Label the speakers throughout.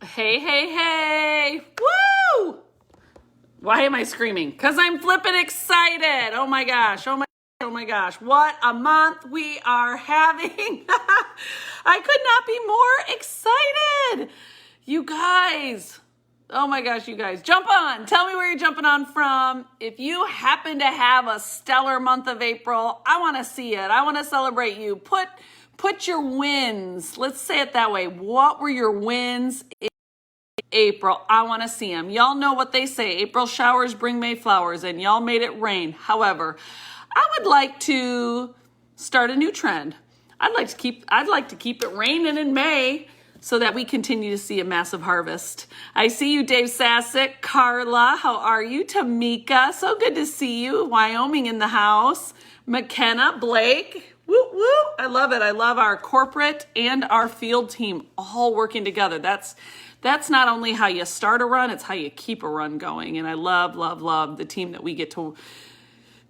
Speaker 1: Hey, hey, hey. Woo! Why am I screaming? Because I'm flipping excited. Oh my gosh. Oh my gosh. What a month we are having. I could not be more excited. You guys. Oh my gosh, you guys. Jump on. Tell me where you're jumping on from. If you happen to have a stellar month of April, I want to see it. I want to celebrate you. Put your wins. Let's say it that way. What were your wins in April? I want to see them. Y'all know what they say. April showers bring May flowers, and y'all made it rain. However, I would like to start a new trend. I'd like to keep it raining in May so that we continue to see a massive harvest. I see you, Dave Sasick. Carla, how are you? Tamika, so good to see you. Wyoming in the house. McKenna, Blake, woo woo. I love it. I love our corporate and our field team all working together. That's not only how you start a run, it's how you keep a run going. And I love, love, love the team that we get to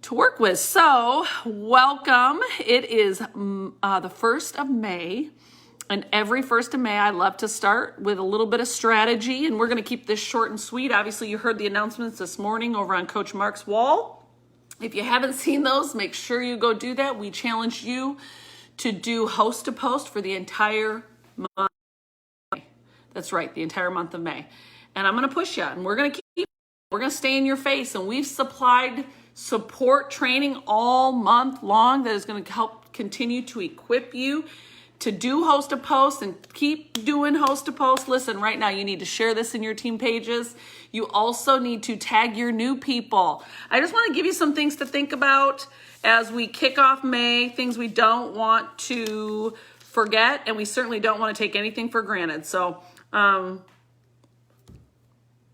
Speaker 1: work with. So welcome. It is the 1st of May. And every 1st of May, I love to start with a little bit of strategy. And we're going to keep this short and sweet. Obviously, you heard the announcements this morning over on Coach Mark's wall. If you haven't seen those, make sure you go do that. We challenge you to do host to post for the entire month. That's right, the entire month of May. And I'm going to push you. And we're going to stay in your face. And we've supplied support training all month long that is going to help continue to equip you to do host to post and keep doing host to post. Listen, right now you need to share this in your team pages. You also need to tag your new people. I just want to give you some things to think about as we kick off May, things we don't want to forget, and we certainly don't want to take anything for granted. So,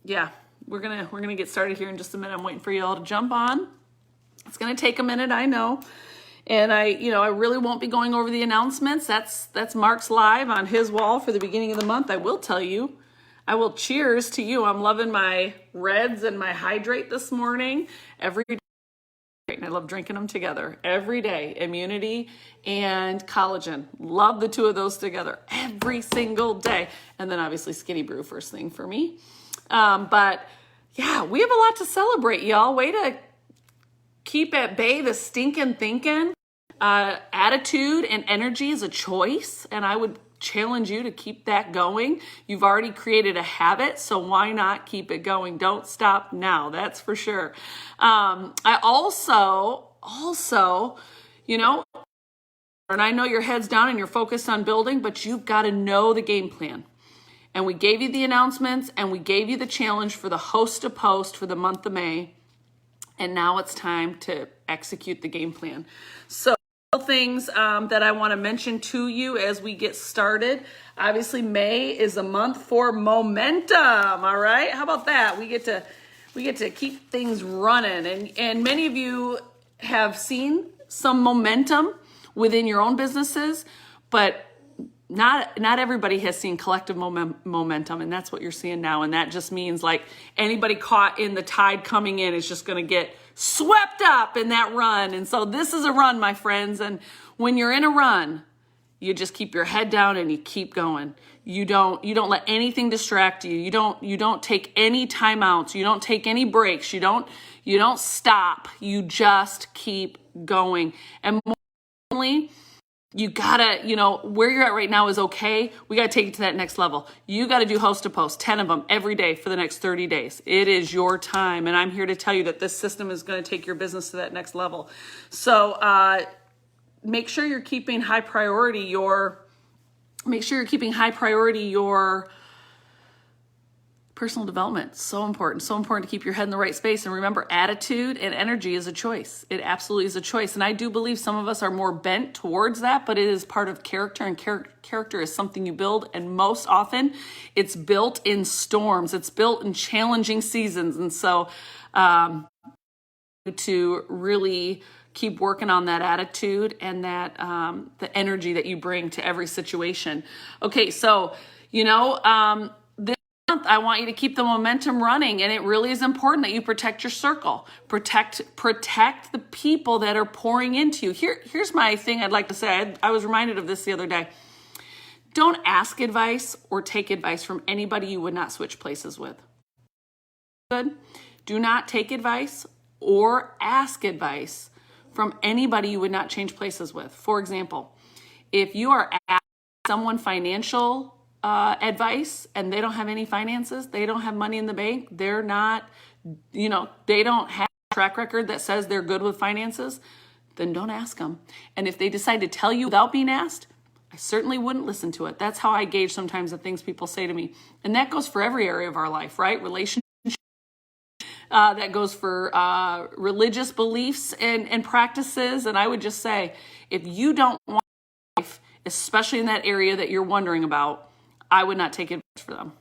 Speaker 1: yeah, we're gonna get started here in just a minute. I'm waiting for you all to jump on. It's gonna take a minute, I know. And I really won't be going over the announcements. That's Mark's live on his wall for the beginning of the month. I will tell you, I will cheers to you. I'm loving my Reds and my Hydrate this morning every day. And I love drinking them together every day. Immunity and collagen. Love the two of those together every single day. And then obviously Skinny Brew first thing for me. But yeah, we have a lot to celebrate, y'all. Way to keep at bay the stinking thinking. Attitude and energy is a choice, and I would challenge you to keep that going. You've already created a habit, so why not keep it going? Don't stop now, that's for sure. I also, and I know your head's down and you're focused on building, but you've got to know the game plan. And we gave you the announcements, and we gave you the challenge for the host to post for the month of May. And now it's time to execute the game plan. So things that I want to mention to you as we get started. Obviously, May is a month for momentum. All right, how about that? We get to keep things running, and many of you have seen some momentum within your own businesses, but not everybody has seen collective momentum, and that's what you're seeing now. And that just means like anybody caught in the tide coming in is just going to get swept up in that run. And so this is a run, my friends. And when you're in a run, you just keep your head down and you keep going. You don't let anything distract you. You don't take any timeouts. You don't take any breaks. You don't stop. You just keep going. And more importantly, you gotta, where you're at right now is okay. We gotta take it to that next level. You gotta do host to post, 10 of them every day for the next 30 days. It is your time. And I'm here to tell you that this system is gonna take your business to that next level. So make sure you're keeping high priority your personal development. So important to keep your head in the right space. And remember, attitude and energy is a choice. It absolutely is a choice. And I do believe some of us are more bent towards that, but it is part of character, and character is something you build. And most often it's built in storms. It's built in challenging seasons. And so to really keep working on that attitude and that the energy that you bring to every situation. Okay, so I want you to keep the momentum running, and it really is important that you protect your circle, protect the people that are pouring into you. Here's my thing I'd like to say. I was reminded of this the other day. Don't ask advice or take advice from anybody you would not switch places with. Good. Do not take advice or ask advice from anybody you would not change places with. For example, if you are asking someone financial advice and they don't have any finances, they don't have money in the bank, they're not, they don't have a track record that says they're good with finances, then don't ask them. And if they decide to tell you without being asked, I certainly wouldn't listen to it. That's how I gauge sometimes the things people say to me. And that goes for every area of our life, right? Relationship. That goes for religious beliefs and practices. And I would just say, if you don't want life, especially in that area that you're wondering about, I would not take advice from them.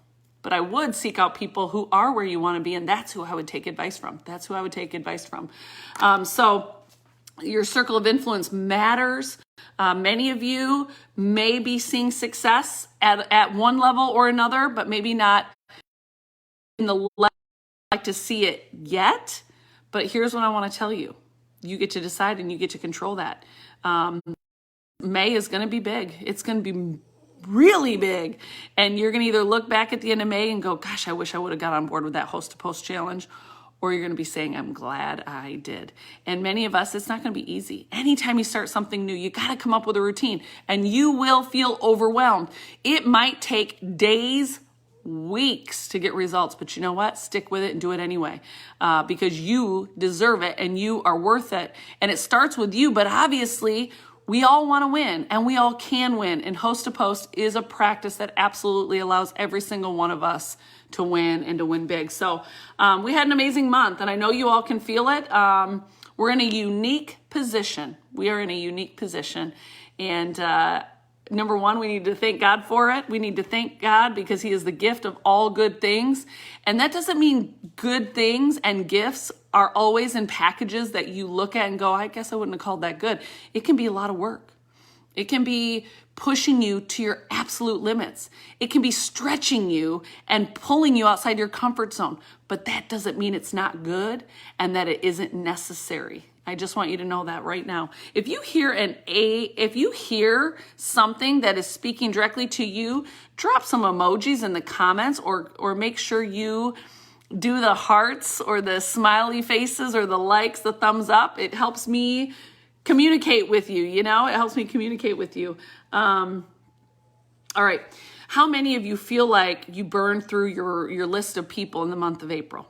Speaker 1: But I would seek out people who are where you want to be, and that's who I would take advice from. That's who I would take advice from. So your circle of influence matters. Many of you may be seeing success at one level or another, but maybe not in the level like to see it yet. But here's what I want to tell you. You get to decide and you get to control that. May is going to be big. It's going to be really big. And you're going to either look back at the end of May and go, gosh, I wish I would have got on board with that Host to Post challenge. Or you're going to be saying, I'm glad I did. And many of us, it's not going to be easy. Anytime you start something new, you got to come up with a routine and you will feel overwhelmed. It might take days, weeks to get results, but you know what? Stick with it and do it anyway, because you deserve it and you are worth it. And it starts with you, but obviously we all want to win and we all can win. And Host to Post is a practice that absolutely allows every single one of us to win and to win big. So we had an amazing month and I know you all can feel it. We're in a unique position. We are in a unique position. And number one, we need to thank God for it. We need to thank God because He is the gift of all good things. And that doesn't mean good things and gifts are always in packages that you look at and go, I guess I wouldn't have called that good. It can be a lot of work. It can be pushing you to your absolute limits. It can be stretching you and pulling you outside your comfort zone. But that doesn't mean it's not good and that it isn't necessary. I just want you to know that right now. If you hear something that is speaking directly to you, drop some emojis in the comments or make sure you do the hearts or the smiley faces or the likes, the thumbs up. It helps me communicate with you, it helps me communicate with you. All right. How many of you feel like you burned through your list of people in the month of April?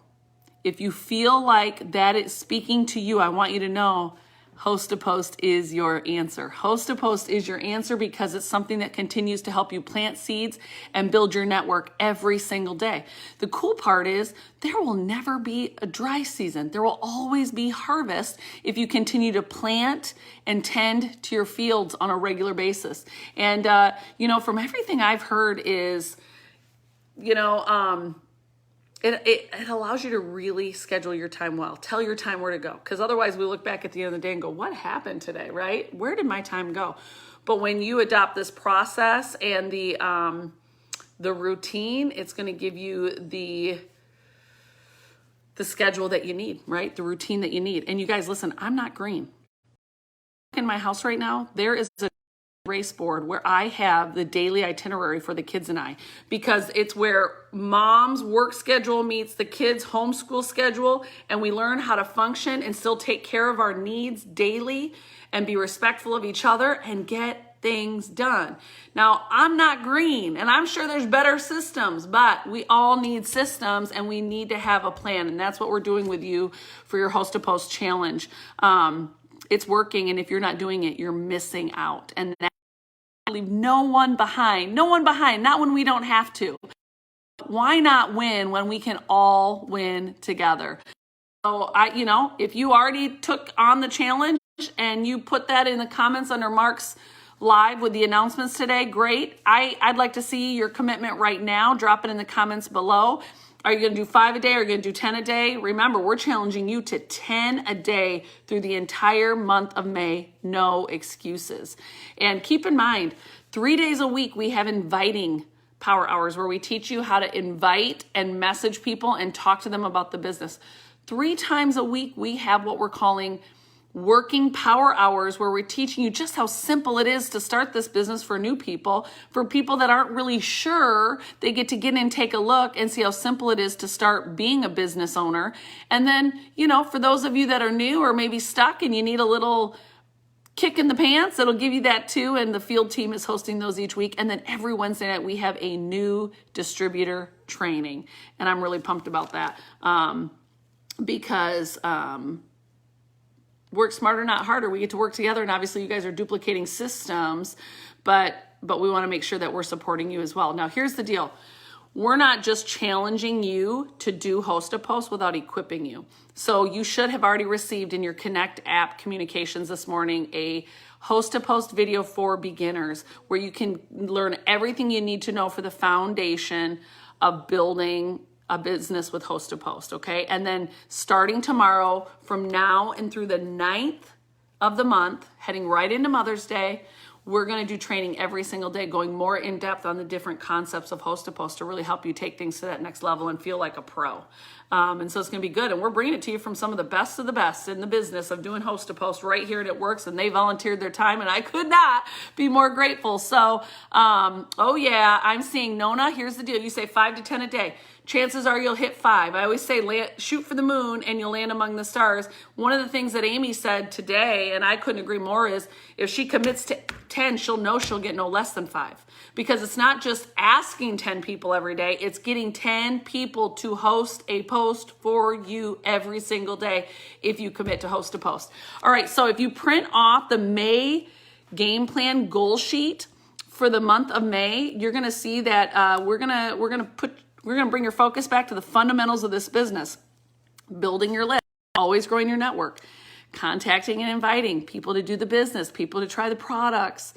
Speaker 1: If you feel like that is speaking to you, I want you to know Host to Post is your answer. Host to Post is your answer because it's something that continues to help you plant seeds and build your network every single day. The cool part is there will never be a dry season. There will always be harvest if you continue to plant and tend to your fields on a regular basis. And, from everything I've heard is, it allows you to really schedule your time well. Tell your time where to go. Because otherwise we look back at the end of the day and go, what happened today, right? Where did my time go? But when you adopt this process and the routine, it's going to give you the schedule that you need, right? The routine that you need. And you guys, listen, I'm not green. In my house right now, there is a race board where I have the daily itinerary for the kids and I, because it's where mom's work schedule meets the kids' homeschool schedule, and we learn how to function and still take care of our needs daily and be respectful of each other and get things done. Now, I'm not green and I'm sure there's better systems, but we all need systems and we need to have a plan. And that's what we're doing with you for your Host to Post challenge. It's working. And if you're not doing it, you're missing out. And leave no one behind, not when we don't have to. Why not win when we can all win together? So if you already took on the challenge and you put that in the comments under Mark's live with the announcements today, great. I'd like to see your commitment right now. Drop it in the comments below. Are you going to do 5 a day? Or are you going to do 10 a day? Remember, we're challenging you to 10 a day through the entire month of May. No excuses. And keep in mind, 3 days a week, we have inviting power hours where we teach you how to invite and message people and talk to them about the business. 3 times a week, we have what we're calling working power hours where we're teaching you just how simple it is to start this business for new people. For people that aren't really sure, they get to get in and take a look and see how simple it is to start being a business owner. And then, for those of you that are new or maybe stuck and you need a little kick in the pants, it'll give you that too. And the field team is hosting those each week. And then every Wednesday night, we have a new distributor training. And I'm really pumped about that because work smarter, not harder. We get to work together, and obviously you guys are duplicating systems, but we want to make sure that we're supporting you as well. Now, here's the deal. We're not just challenging you to do Host a Post without equipping you. So you should have already received in your Connect app communications this morning a Host a Post video for beginners where you can learn everything you need to know for the foundation of building a business with Host a Post, okay? And then starting tomorrow, from now and through the 9th of the month, heading right into Mother's Day, we're going to do training every single day, going more in depth on the different concepts of Host a Post to really help you take things to that next level and feel like a pro. And so it's going to be good. And we're bringing it to you from some of the best in the business of doing Host a Post right here at It Works. And they volunteered their time, and I could not be more grateful. So, oh yeah, I'm seeing Nona. Here's the deal. You say 5 to 10 a day. Chances are you'll hit 5. I always say shoot for the moon and you'll land among the stars. One of the things that Amy said today, and I couldn't agree more, is if she commits to 10, she'll know she'll get no less than 5. Because it's not just asking 10 people every day, it's getting 10 people to host a post for you every single day if you commit to Host a Post. All right, so if you print off the May game plan goal sheet for the month of May, you're gonna see that we're gonna bring your focus back to the fundamentals of this business. Building your list, always growing your network, contacting and inviting people to do the business, people to try the products.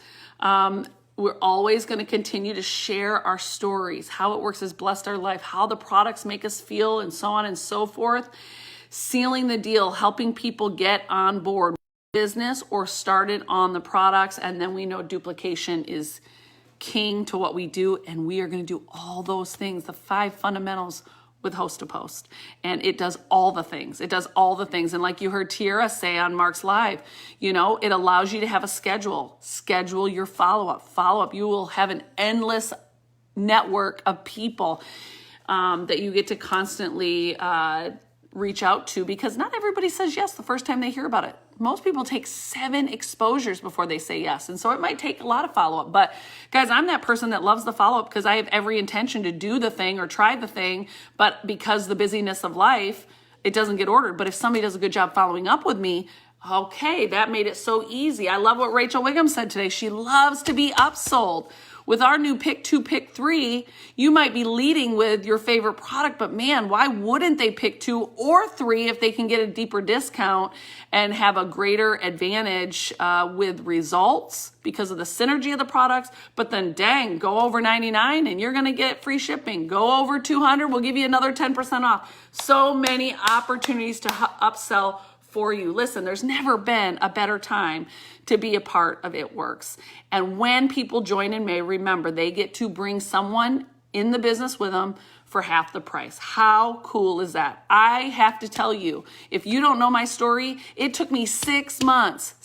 Speaker 1: We're always going to continue to share our stories, how It Works has blessed our life, how the products make us feel, and so on and so forth. Sealing the deal, helping people get on board business or started on the products. And then we know duplication is king to what we do, and we are going to do all those things, the 5 fundamentals with Host a Post. And it does all the things. It does all the things. And like you heard Tiara say on Mark's Live, it allows you to have a schedule your follow-up. You will have an endless network of people that you get to constantly reach out to, because not everybody says yes the first time they hear about it. Most people take 7 exposures before they say yes. And so it might take a lot of follow-up. But guys, I'm that person that loves the follow-up because I have every intention to do the thing or try the thing. But because the busyness of life, it doesn't get ordered. But if somebody does a good job following up with me, okay, that made it so easy. I love what Rachel Wiggum said today. She loves to be upsold. With our new Pick 2, Pick 3, you might be leading with your favorite product, but man, why wouldn't they pick 2 or 3 if they can get a deeper discount and have a greater advantage with results because of the synergy of the products? But then dang, go over 99 and you're gonna get free shipping. Go over 200, we'll give you another 10% off. So many opportunities to upsell for you. Listen, there's never been a better time to be a part of It Works. And when people join in May, remember, they get to bring someone in the business with them for half the price. How cool is that? I have to tell you, if you don't know my story, it took me 6 months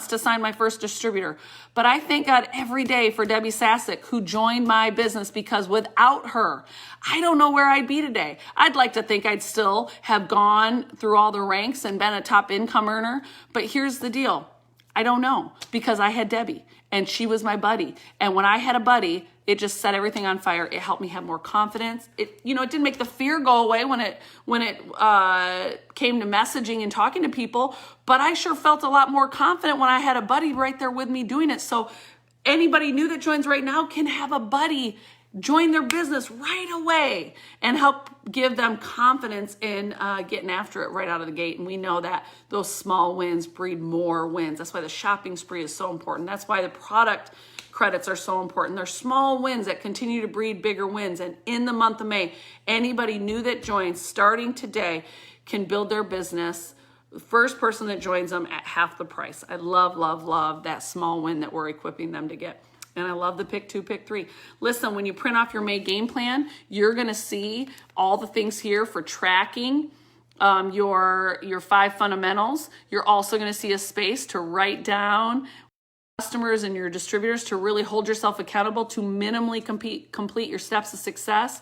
Speaker 1: to sign my first distributor. But I thank God every day for Debbie Sasick, who joined my business, because without her, I don't know where I'd be today. I'd like to think I'd still have gone through all the ranks and been a top income earner. But here's the deal. I don't know, because I had Debbie and she was my buddy. And when I had a buddy, it just set everything on fire. It helped me have more confidence. It didn't make the fear go away when it came to messaging and talking to people, but I sure felt a lot more confident when I had a buddy right there with me doing it. So anybody new that joins right now can have a buddy join their business right away and help give them confidence in getting after it right out of the gate. And we know that those small wins breed more wins. That's why the shopping spree is so important. That's why the product credits are so important. They're small wins that continue to breed bigger wins. And in the month of May, anybody new that joins starting today can build their business. The first person that joins them at half the price. I love, love, love that small win that we're equipping them to get. And I love the Pick 2, Pick 3. Listen, when you print off your May game plan, you're going to see all the things here for tracking your 5 fundamentals. You're also going to see a space to write down customers and your distributors to really hold yourself accountable to minimally complete your steps of success.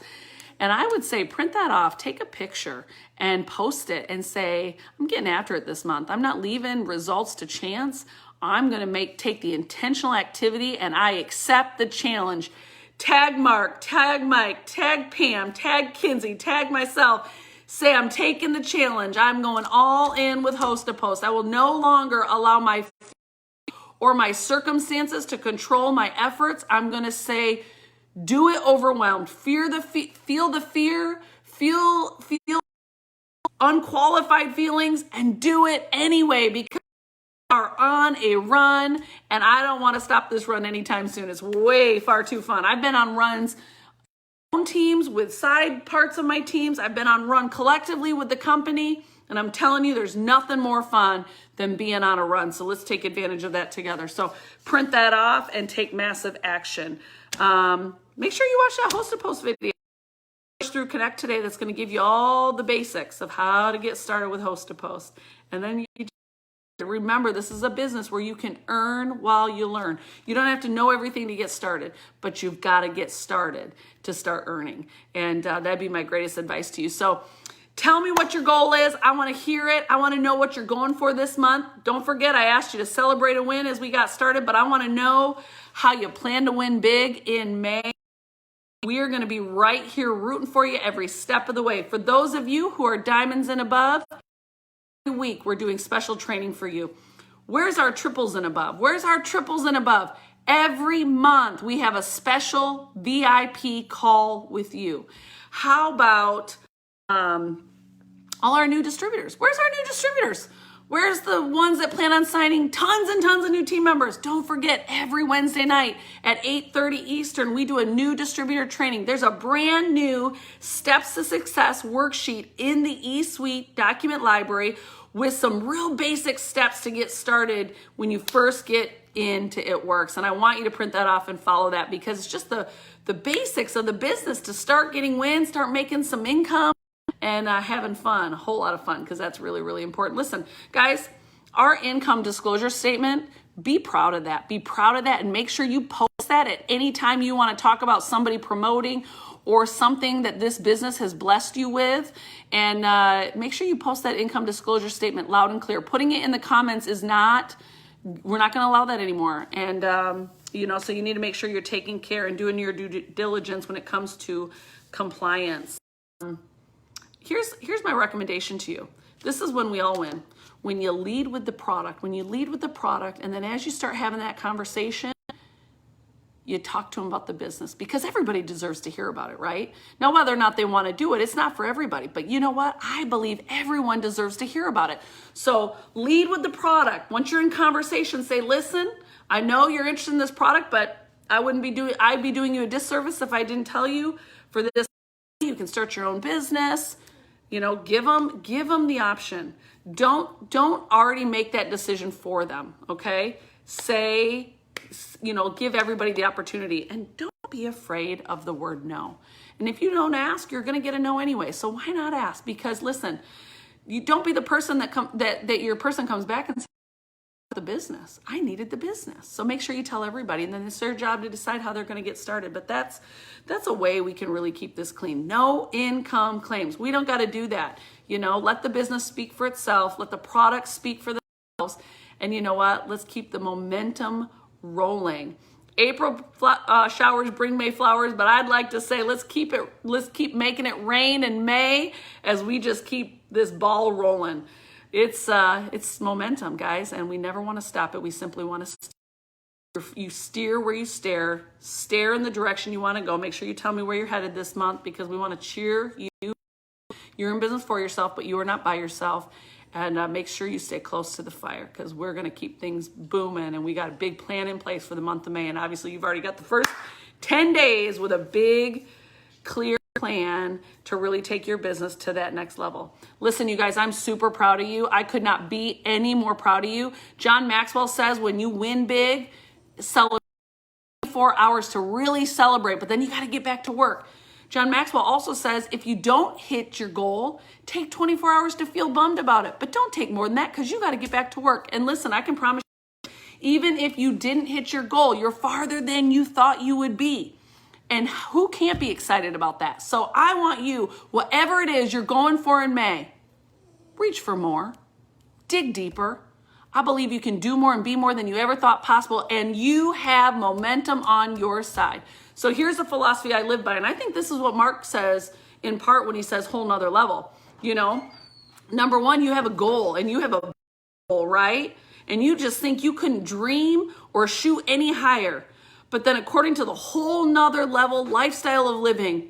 Speaker 1: And I would say print that off, take a picture and post it and say, I'm getting after it this month. I'm not leaving results to chance. I'm going to take the intentional activity and I accept the challenge. Tag Mark, tag Mike, tag Pam, tag Kinsey, tag myself. Say, I'm taking the challenge. I'm going all in with Host to Post. I will no longer allow my or my circumstances to control my efforts. I'm going to say, do it overwhelmed. Feel the fear, feel unqualified feelings, and do it anyway because we are on a run, and I don't want to stop this run anytime soon. It's way far too fun. I've been on runs teams with side parts of my teams. I've been on run collectively with the company, and I'm telling you, there's nothing more fun than being on a run. So let's take advantage of that together. So print that off and take massive action. Make sure you watch that Host to Post video through Connect today. That's going to give you all the basics of how to get started with Host to Post. And then you remember, this is a business where you can earn while you learn. You don't have to know everything to get started, but you've got to get started to start earning. And that'd be my greatest advice to you. So tell me what your goal is. I want to hear it. I want to know what you're going for this month. Don't forget, I asked you to celebrate a win as we got started, but I want to know how you plan to win big in May. We are going to be right here rooting for you every step of the way. For those of you who are diamonds and above, week we're doing special training for you. Where's our triples and above? Where's our triples and above? Every month we have a special VIP call with you. How about all our new distributors? Where's our new distributors? Where's the ones that plan on signing tons and tons of new team members? Don't forget, every Wednesday night at 8:30 Eastern, we do a new distributor training. There's a brand new Steps to Success worksheet in the eSuite document library with some real basic steps to get started when you first get into It Works. And I want you to print that off and follow that because it's just the basics of the business to start getting wins, start making some income, and having fun, a whole lot of fun, because that's really, really important. Listen, guys, our income disclosure statement, be proud of that. Be proud of that and make sure you post that at any time you want to talk about somebody promoting or something that this business has blessed you with. And make sure you post that income disclosure statement loud and clear. Putting it in the comments is not, we're not going to allow that anymore. And, so you need to make sure you're taking care and doing your due diligence when it comes to compliance. Here's my recommendation to you. This is when we all win. When you lead with the product, and then as you start having that conversation, you talk to them about the business because everybody deserves to hear about it, right? Now, whether or not they want to do it, it's not for everybody. But you know what? I believe everyone deserves to hear about it. So lead with the product. Once you're in conversation, say, listen, I know you're interested in this product, but I'd be doing you a disservice if I didn't tell you for this. You can start your own business. Give them the option. Don't already make that decision for them, okay? Say, give everybody the opportunity, and don't be afraid of the word no. And if you don't ask, you're going to get a no anyway. So why not ask? Because listen, you don't be the person that your person comes back and says, the business. I needed the business. So make sure you tell everybody, and then it's their job to decide how they're going to get started. But that's a way we can really keep this clean. No income claims. We don't got to do that. Let the business speak for itself. Let the products speak for themselves. And you know what? Let's keep the momentum rolling. April showers bring May flowers, but I'd like to say let's keep making it rain in May as we just keep this ball rolling. It's momentum, guys, and we never want to stop it. We simply want to you steer where you stare in the direction you want to go. Make sure you tell me where you're headed this month because we want to cheer you. You're in business for yourself, but you are not by yourself. And make sure you stay close to the fire because we're going to keep things booming, and we got a big plan in place for the month of May. And obviously, you've already got the first 10 days with a big, clear plan to really take your business to that next level. Listen, you guys, I'm super proud of you. I could not be any more proud of you. John Maxwell says when you win big, celebrate 4 hours to really celebrate, but then you got to get back to work. John Maxwell also says, if you don't hit your goal, take 24 hours to feel bummed about it. But don't take more than that, because you got to get back to work. And listen, I can promise you, even if you didn't hit your goal, you're farther than you thought you would be. And who can't be excited about that? So I want you, whatever it is you're going for in May, reach for more, dig deeper. I believe you can do more and be more than you ever thought possible, and you have momentum on your side. So here's the philosophy I live by, and I think this is what Mark says in part when he says whole nother level. You know, number one, you have a goal, and you have a goal, right? And you just think you couldn't dream or shoot any higher. But then according to the whole nother level lifestyle of living,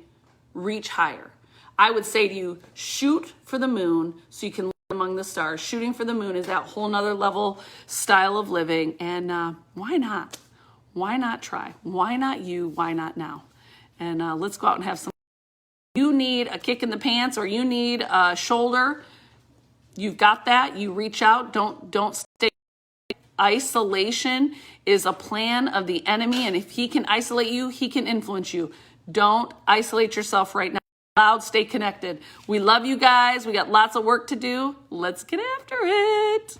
Speaker 1: reach higher. I would say to you, shoot for the moon so you can live among the stars. Shooting for the moon is that whole nother level style of living. And why not? Why not try? Why not you? Why not now? And let's go out and have some. You need a kick in the pants, or you need a shoulder. You've got that. You reach out. Don't stay. Isolation is a plan of the enemy, and if he can isolate you, he can influence you. Don't isolate yourself right now. Loud, stay connected. We love you guys. We got lots of work to do. Let's get after it.